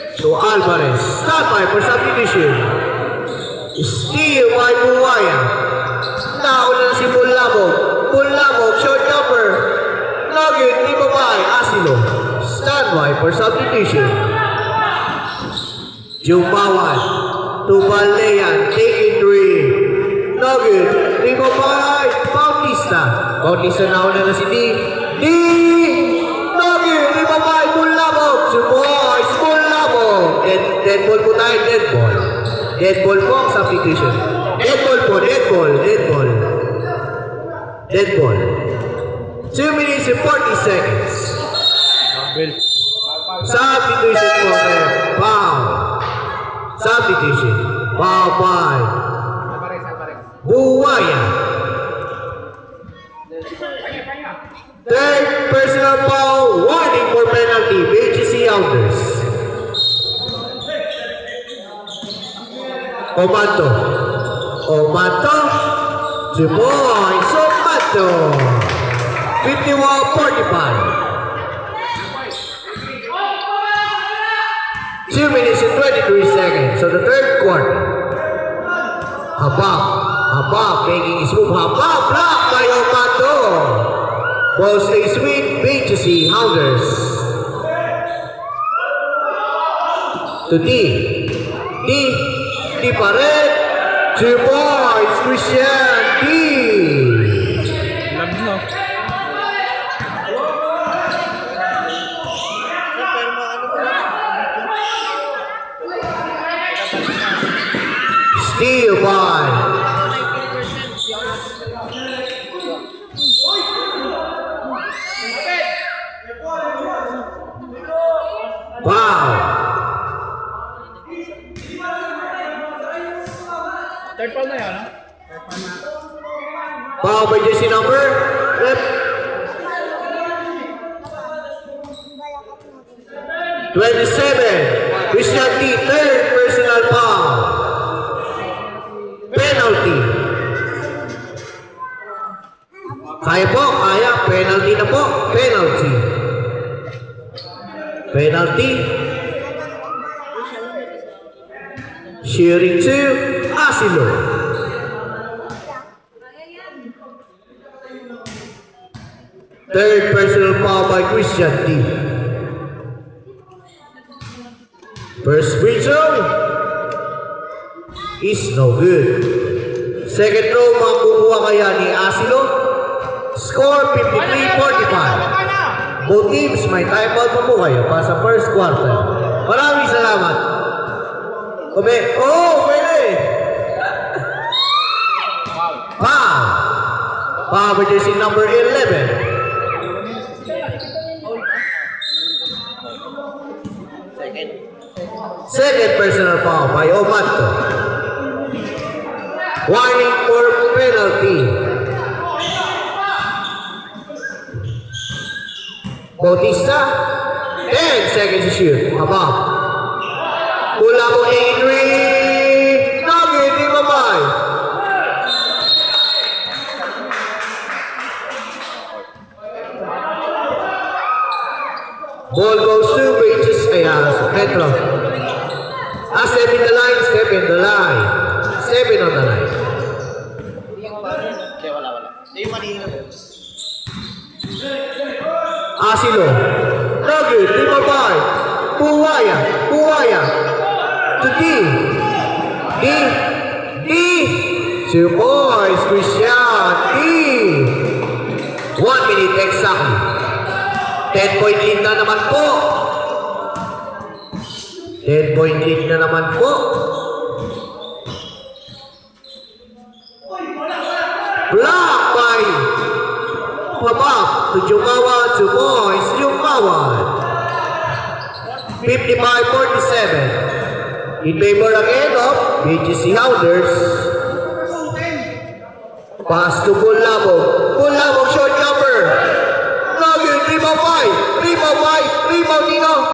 So Alvarez, stand by for substitution. Steal by Buwaya. Nauna na si Bulabog. Bulabog, short jumper. Nugget, di babay, Asilo. Stand by for substitution. Jumawan, Tubalean, taking three. Nugget, di babay, Bautista. Bautista nauna na si D. D! Nugget, di babay, Bulabog. Boys, Bulabog. Dead ball po tayo, dead ball. Dead ball po ang substitution. Dead ball po, dead ball, dead ball. Dead ball. 2 minutes and 40 seconds. Substitution po, foul. Substitution. Foul by Buwaya. Third personal foul, warning for penalty, BGC Elders. Omato. Omato. 2 points. Omato. 51-45. 2 minutes and 23 seconds. So the third quarter. Habab making his move. Habab blocked by Omato. Ball stays with BGC Hounders. To D. D pa rin. 2 points. Christian D. Steal by wow. Third foul na yan, ha? Foul by jersey number rep 27. Christian D, third personal foul. Penalty. Kaya po, kaya. Penalty na po. Penalty. Penalty. Shearing to Asilo. Third personal foul by Christian D. First free throw is no good. Second throw, makukuha kaya ni Asilo. Score 53-45. Both teams may timeout pa po kayo para sa first quarter. Maraming salamat. Pwede. Foul by jersey number 11. Second personal foul by Omato. Warning for penalty. Bautista. 10 seconds to shoot. Habab. Pula mo 83. Nugget, di babay. Ball goes to Bridges. Petro. Step in the line, step in the line. Step in on the line. Asilo. Nugget, di babay. Buwaya. To D. 2 points, Christian D. 1 minute exactly. 10-point lead na naman po. 10-point lead na naman po. Block by Habab to Jumawan, 2 points, Jumawan. 55-47. In favor again of BGC Hounders. Pass to Bulabog. Bulabog, short jumper. Nugget, rebound Dino.